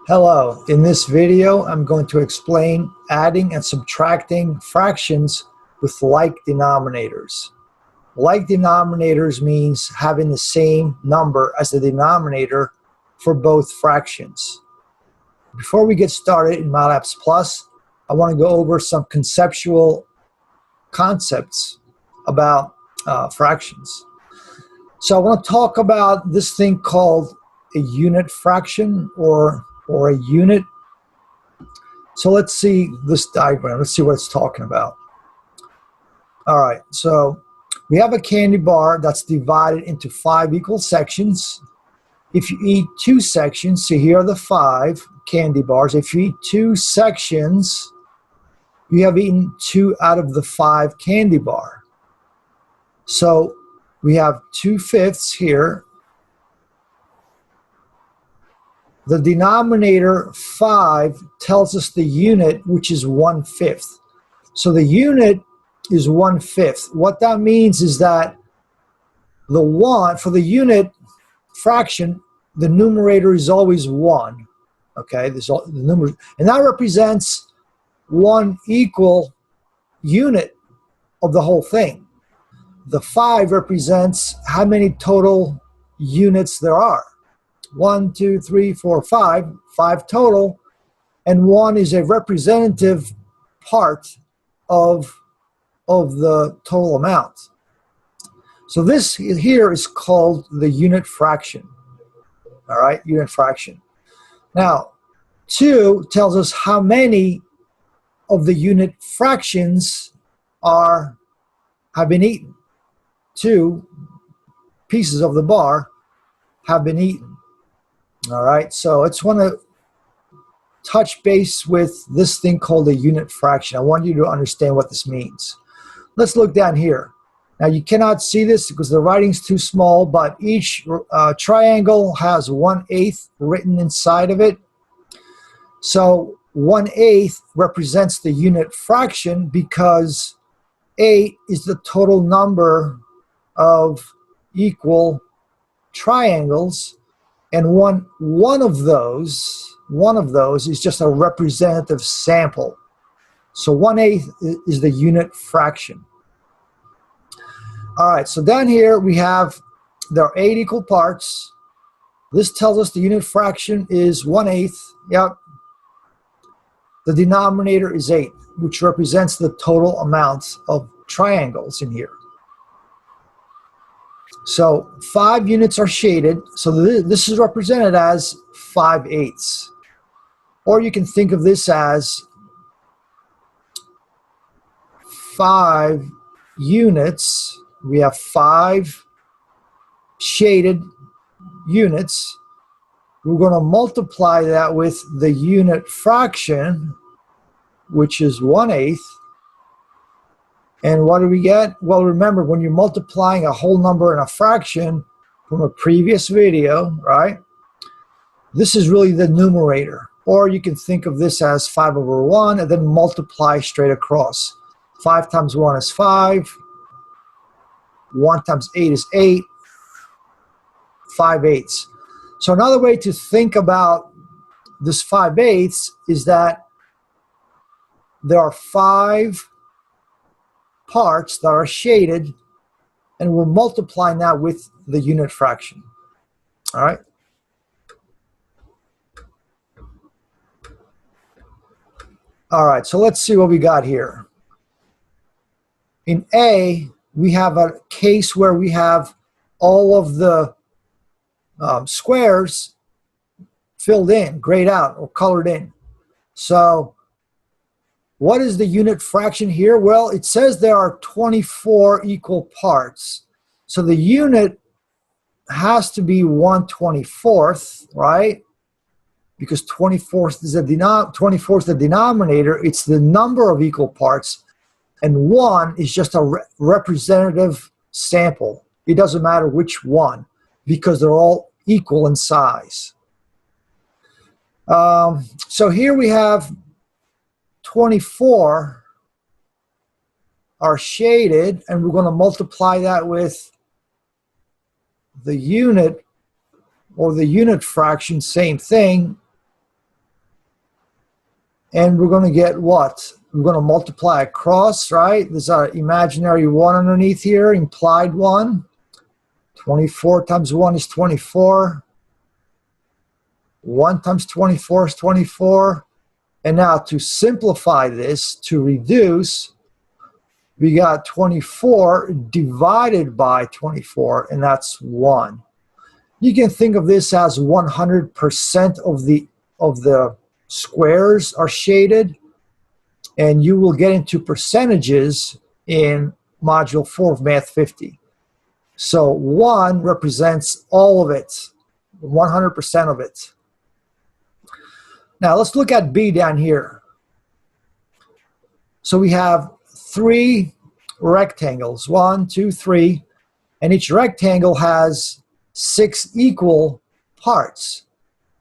Hello, in this video I'm going to explain adding and subtracting fractions with like denominators. Like denominators means having the same number as the denominator for both fractions. Before we get started in MATLAB Plus, I want to go over some conceptual concepts about fractions. So I want to talk about this thing called a unit fraction or a unit. So let's see this diagram. Let's see what it's talking about. All right, so we have a candy bar that's divided into 5 equal sections. If you eat 2 sections, so here are the 5 candy bars. If you eat 2 sections, you have eaten 2 out of the 5 candy bar. So we have 2/5 here. The denominator 5 tells us the unit, which is 1/5. So the unit is 1/5. What that means is that the 1, for the unit fraction, the numerator is always 1. Okay, the number, and that represents 1 equal unit of the whole thing. The 5 represents how many total units there are. 1, 2, 3, 4, 5, 5 total, and 1 is a representative part of the total amount. So this here is called the unit fraction. All right, unit fraction. Now, 2 tells us how many of the unit fractions have been eaten. 2 pieces of the bar have been eaten. All right, so I just want to touch base with this thing called a unit fraction. I want you to understand what this means. Let's look down here. Now, you cannot see this because the writing's too small, but each triangle has 1/8 written inside of it. So 1/8 represents the unit fraction because 8 is the total number of equal triangles. And one of those is just a representative sample. So 1/8 is the unit fraction. All right, so down here there are 8 equal parts. This tells us the unit fraction is 1/8. Yep. The denominator is 8, which represents the total amount of triangles in here. So 5 units are shaded, so this is represented as 5/8. Or you can think of this as 5 units. We have 5 shaded units. We're going to multiply that with the unit fraction, which is 1/8. And what do we get? Well, remember, when you're multiplying a whole number and a fraction from a previous video, right? This is really the numerator. Or you can think of this as 5/1 and then multiply straight across. 5 times 1 is 5. 1 times 8 is 8. 5/8. So another way to think about this 5/8 is that there are 5 parts that are shaded, and we're multiplying that with the unit fraction. All right. All right, so let's see what we got here. In A, we have a case where we have all of the squares filled in, grayed out, or colored in. So what is the unit fraction here? Well, it says there are 24 equal parts. So the unit has to be 1/24th, right? Because 24th is the denominator. It's the number of equal parts. And 1 is just a representative sample. It doesn't matter which one because they're all equal in size. So here we have 24 are shaded, and we're going to multiply that with the unit or the unit fraction, same thing, and we're going to get what? We're going to multiply across, right? There's our imaginary 1 underneath here, implied 1. 24 times 1 is 24. 1 times 24 is 24. And now to simplify this, to reduce, we got 24 divided by 24, and that's 1. You can think of this as 100% of the squares are shaded, and you will get into percentages in Module 4 of Math 50. So 1 represents all of it, 100% of it. Now let's look at B down here. So we have 3 rectangles, 1, 2, 3, and each rectangle has 6 equal parts,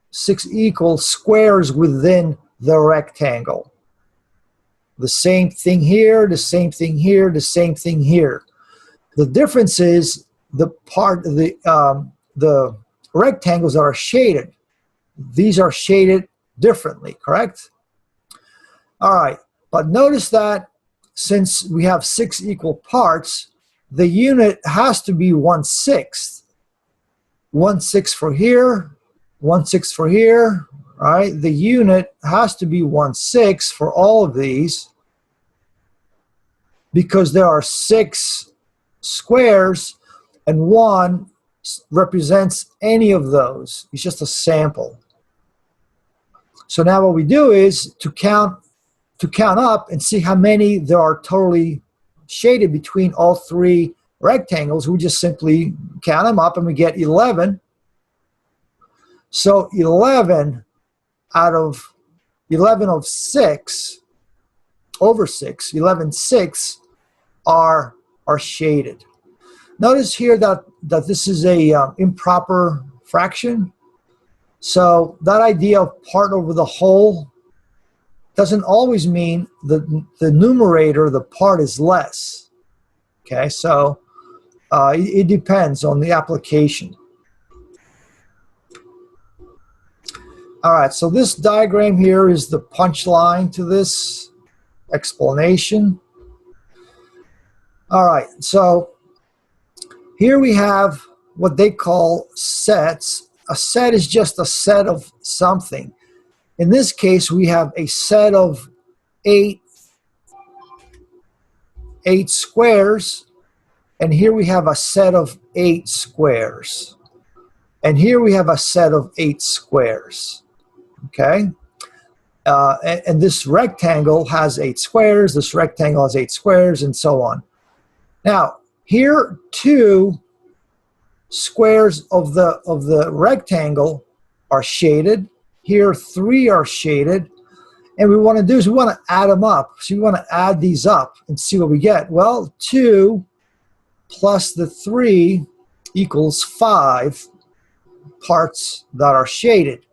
6 equal squares within the rectangle. The same thing here, the same thing here, the same thing here. The difference is the rectangles that are shaded. These are shaded differently, correct? All right, but notice that since we have 6 equal parts, the unit has to be 1/6. 1/6 for here, 1/6 for here, right? The unit has to be 1/6 for all of these because there are 6 squares and 1 represents any of those. It's just a sample. So now what we do is to count up and see how many there are totally shaded between all 3 rectangles. We just simply count them up and we get 11. So 11 of 6 over 6, 11/6 are shaded. Notice here that this is a improper fraction. So that idea of part over the whole doesn't always mean the numerator, the part, is less. Okay, so it depends on the application. All right, so this diagram here is the punchline to this explanation. All right, so here we have what they call sets. A set is just a set of something. In this case, we have a set of 8 squares, and here we have a set of 8 squares. And here we have a set of 8 squares. Okay? And this rectangle has 8 squares, this rectangle has 8 squares, and so on. Now, here 2 squares of the rectangle are shaded. Here 3 are shaded. And we want to do is we want to add them up. So we want to add these up and see what we get. Well, 2 plus the 3 equals 5 parts that are shaded.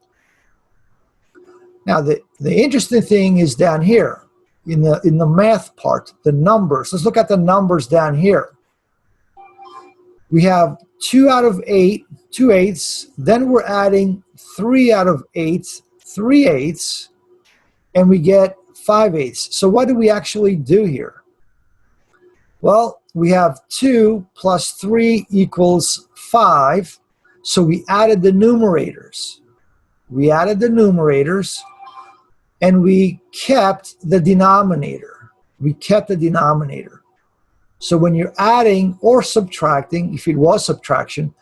Now, the interesting thing is down here in the math part, the numbers. Let's look at the numbers down here. We have 2 out of 8, 2/8. Then we're adding 3 out of 8, 3/8. And we get 5/8. So what do we actually do here? Well, we have 2 plus 3 equals 5. So we added the numerators. We added the numerators, and we kept the denominator. We kept the denominator. So when you're adding or subtracting, if it was subtraction,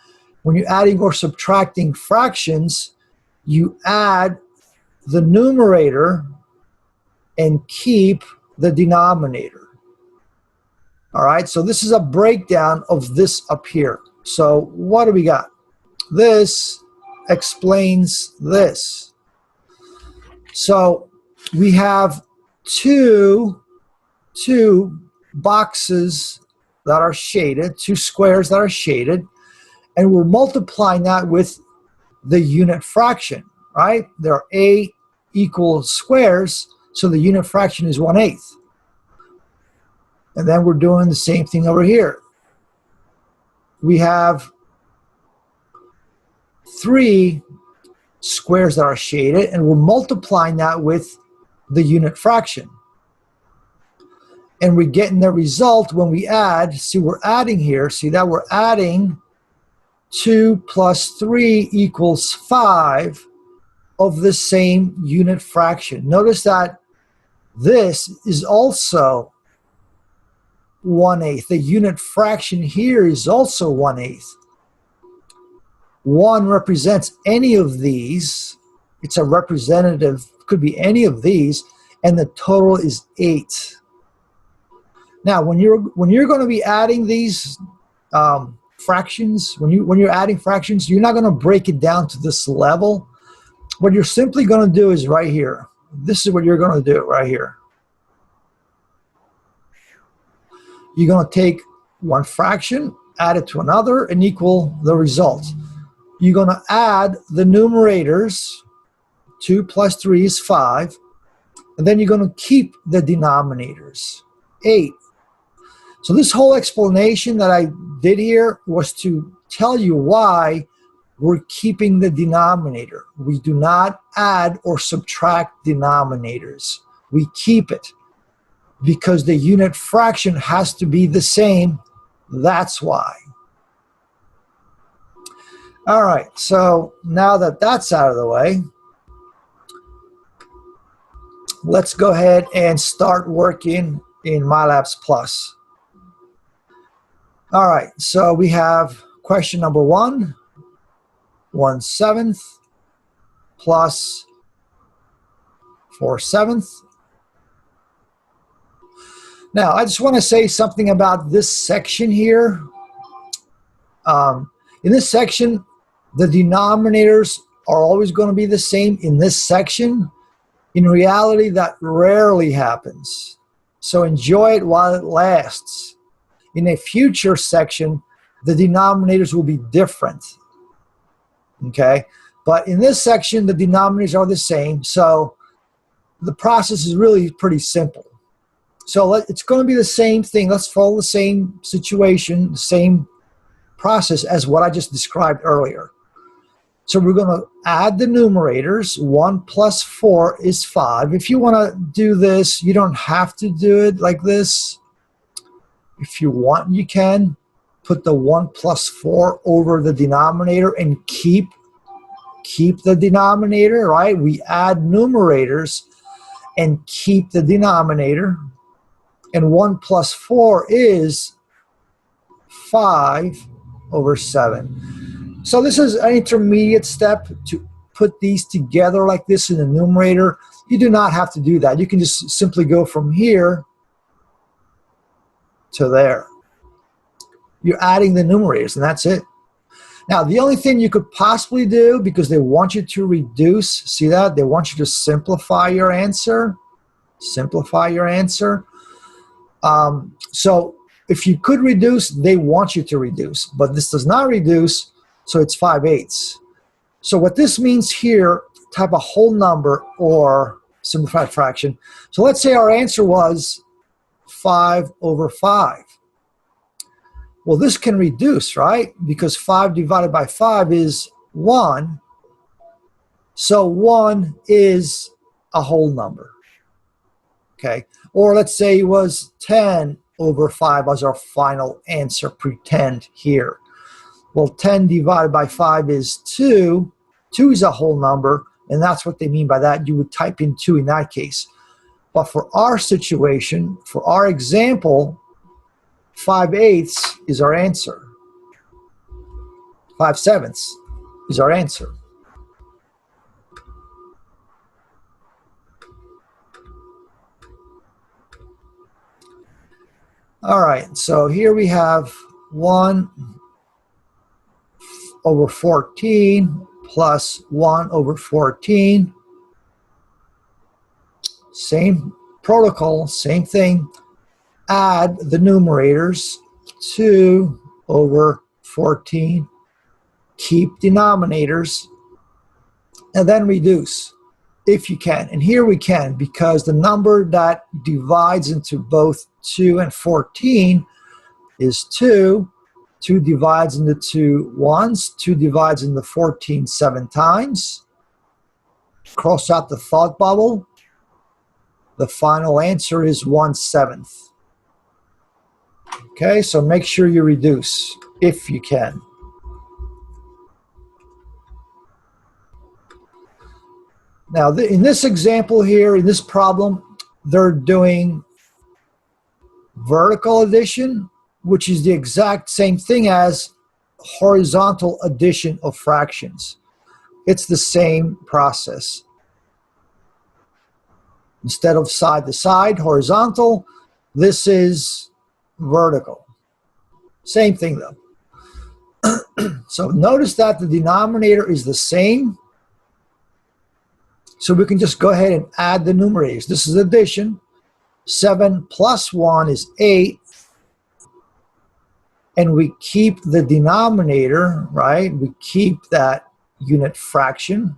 when you're adding or subtracting fractions, you add the numerator and keep the denominator. All right, so this is a breakdown of this up here. So what do we got? This explains this. So we have two boxes that are shaded, 2 squares that are shaded, and we're multiplying that with the unit fraction, right? There are 8 equal squares, so the unit fraction is 1/8. And then we're doing the same thing over here. We have 3 squares that are shaded, and we're multiplying that with the unit fraction. And we're getting the result when we add. See, we're adding here. See that we're adding 2 plus 3 equals 5 of the same unit fraction. Notice that this is also 1/8. The unit fraction here is also 1/8. 1 represents any of these. It's a representative, could be any of these, and the total is 8. Now, when you're going to be adding these fractions, when you're adding fractions, you're not going to break it down to this level. What you're simply going to do is right here. This is what you're going to do right here. You're going to take one fraction, add it to another, and equal the result. You're going to add the numerators. 2 plus 3 is 5. And then you're going to keep the denominators. 8. So this whole explanation that I did here was to tell you why we're keeping the denominator. We do not add or subtract denominators. We keep it because the unit fraction has to be the same. That's why. All right, so now that that's out of the way, let's go ahead and start working in MyLabs Plus. All right, so we have question number 1, 1/7 plus 4/7. Now, I just want to say something about this section here. In this section, the denominators are always going to be the same in this section. In reality, that rarely happens. So enjoy it while it lasts. In a future section, the denominators will be different. Okay? But in this section, the denominators are the same. So the process is really pretty simple. So it's going to be the same thing. Let's follow the same situation, the same process as what I just described earlier. So we're going to add the numerators. 1 plus 4 is 5. If you want to do this, you don't have to do it like this. If you want, you can put the 1 plus 4 over the denominator and keep the denominator, right? We add numerators and keep the denominator. And 1 plus 4 is 5/7. So this is an intermediate step to put these together like this in the numerator. You do not have to do that. You can just simply go from here to there. You're adding the numerators, and that's it. Now, the only thing you could possibly do, because they want you to reduce, see that? They want you to simplify your answer. Simplify your answer. So if you could reduce, they want you to reduce. But this does not reduce, so it's 5/8. So what this means here, type a whole number or simplified fraction. So let's say our answer was 5/5. Well, this can reduce, right? Because 5 divided by 5 is 1. So 1 is a whole number. Okay? Or let's say it was 10/5 as our final answer. Pretend here. Well, 10 divided by 5 is 2. 2 is a whole number, and that's what they mean by that. You would type in 2 in that case. But for our situation, for our example, 5/8 is our answer. 5/7 is our answer. All right, so here we have 1/14 plus 1/14. Same protocol, same thing. Add the numerators, 2/14. Keep denominators, and then reduce if you can. And here we can, because the number that divides into both 2 and 14 is 2. 2 divides into 2 once. 2 divides into 14 7 times. Cross out the thought bubble. The final answer is 1/7. Okay, so make sure you reduce if you can. Now, in this example here, in this problem, they're doing vertical addition, which is the exact same thing as horizontal addition of fractions. It's the same process. Instead of side to side, horizontal, this is vertical. Same thing though. So notice that the denominator is the same. So we can just go ahead and add the numerators. This is addition. 7 plus 1 is 8. And we keep the denominator, right? We keep that unit fraction.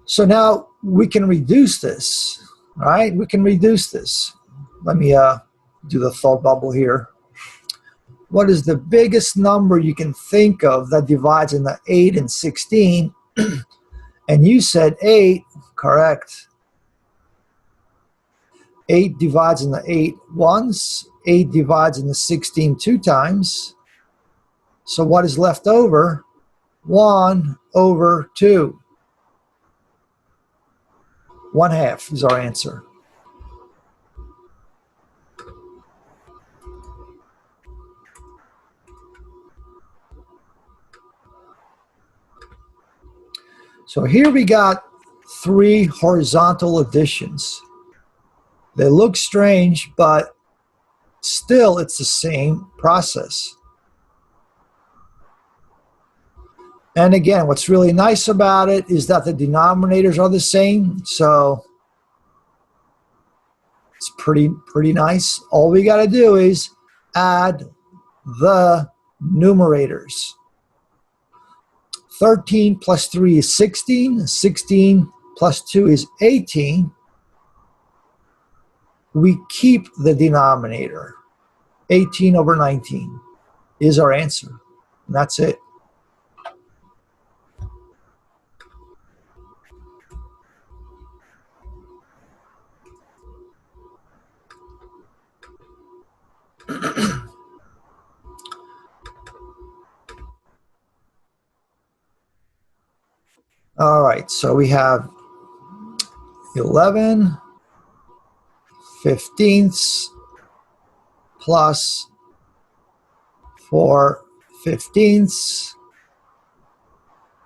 So now we can reduce this, right? We can reduce this. Let me do the thought bubble here. What is the biggest number you can think of that divides into 8 and 16? And you said 8, correct. 8 divides into 8 once. 8 divides into 16 2 times. So what is left over? 1/2. 1/2 is our answer. So here we got 3 horizontal additions. They look strange, but still it's the same process. And again, what's really nice about it is that the denominators are the same, so it's pretty nice. All we got to do is add the numerators. 13 plus 3 is 16. 16 plus 2 is 18. We keep the denominator. 18/19 is our answer. And that's it. All right, so we have 11/15 plus 4/15.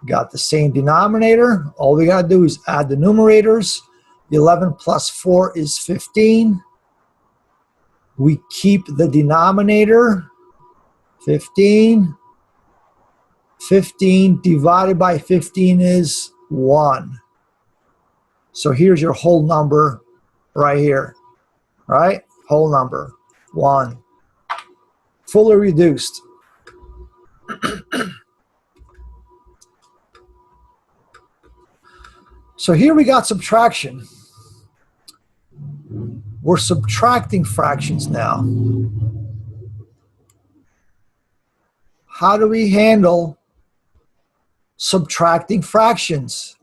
Got the same denominator. All we got to do is add the numerators. 11 plus 4 is 15. We keep the denominator. 15. 15 divided by 15 is 1. So here's your whole number right here, right? Whole number, 1. Fully reduced. So here we got subtraction. We're subtracting fractions now. How do we handle subtracting fractions?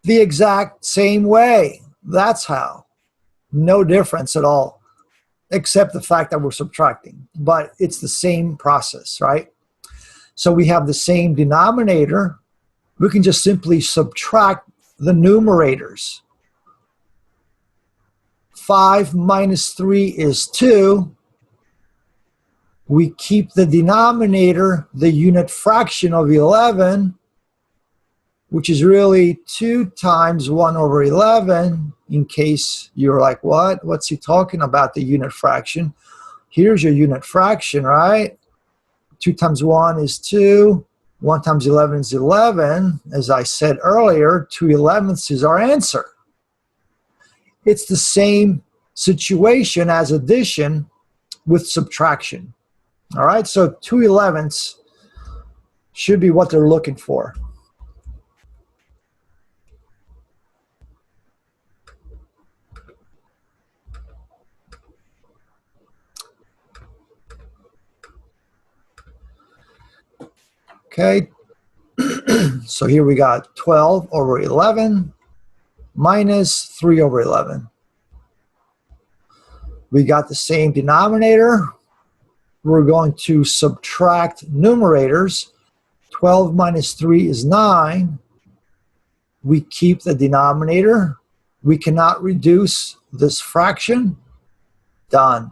The exact same way. That's how. No difference at all, except the fact that we're subtracting. But it's the same process, right? So we have the same denominator. We can just simply subtract the numerators. 5 minus 3 is 2. We keep the denominator, the unit fraction of 11, which is really 2 times 1/11, in case you're like, what? What's he talking about, the unit fraction? Here's your unit fraction, right? 2 times 1 is 2. 1 times 11 is 11. As I said earlier, 2/11 is our answer. It's the same situation as addition with subtraction. All right, so 2/11 should be what they're looking for. Okay, so here we got 12/11. minus 3 over 11. We got the same denominator. We're going to subtract numerators. 12 minus 3 is 9. We keep the denominator. We cannot reduce this fraction. Done.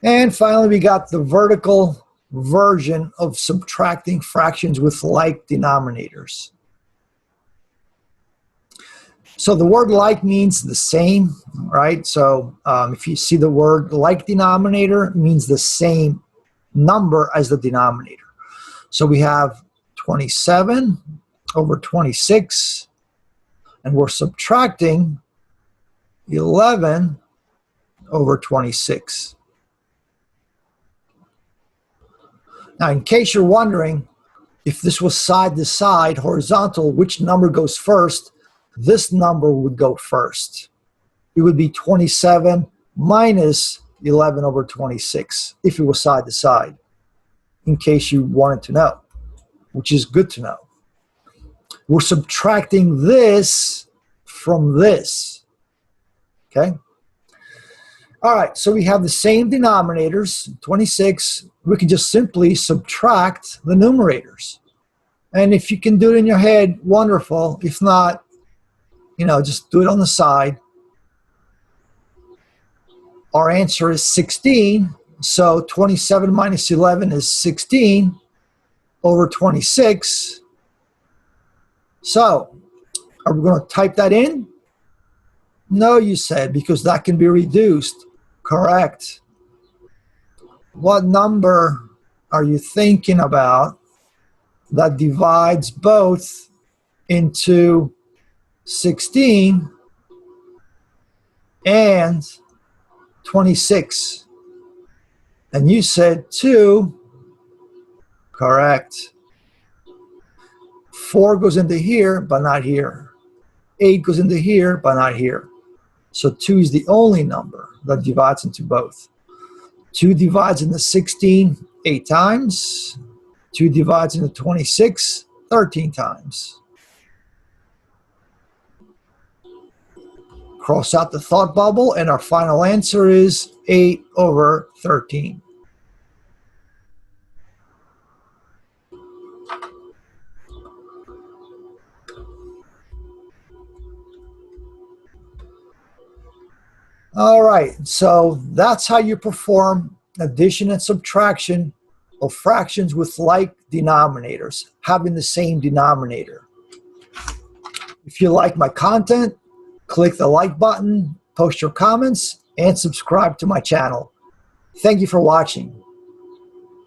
And finally, we got the vertical version of subtracting fractions with like denominators. So the word like means the same, right? So if you see the word like denominator, it means the same number as the denominator. So we have 27 over 26, and we're subtracting 11 over 26. Now, in case you're wondering, if this was side to side, horizontal, which number goes first? This number would go first. It would be 27 minus 11 over 26 if it was side to side, in case you wanted to know, which is good to know. We're subtracting this from this, okay? All right, so we have the same denominators, 26. We can just simply subtract the numerators. And if you can do it in your head, wonderful. If not, just do it on the side. Our answer is 16. So 27 minus 11 is 16 over 26. So are we going to type that in? No, you said, because that can be reduced. Correct. What number are you thinking about that divides both into 16 and 26? And you said 2. Correct. 4 goes into here, but not here. 8 goes into here, but not here. So 2 is the only number that divides into both. 2 divides into 16 8 times. 2 divides into 26 13 times. Cross out the thought bubble, and our final answer is 8 over 13. All right, so that's how you perform addition and subtraction of fractions with like denominators, having the same denominator. If you like my content, click the like button, post your comments, and subscribe to my channel. Thank you for watching.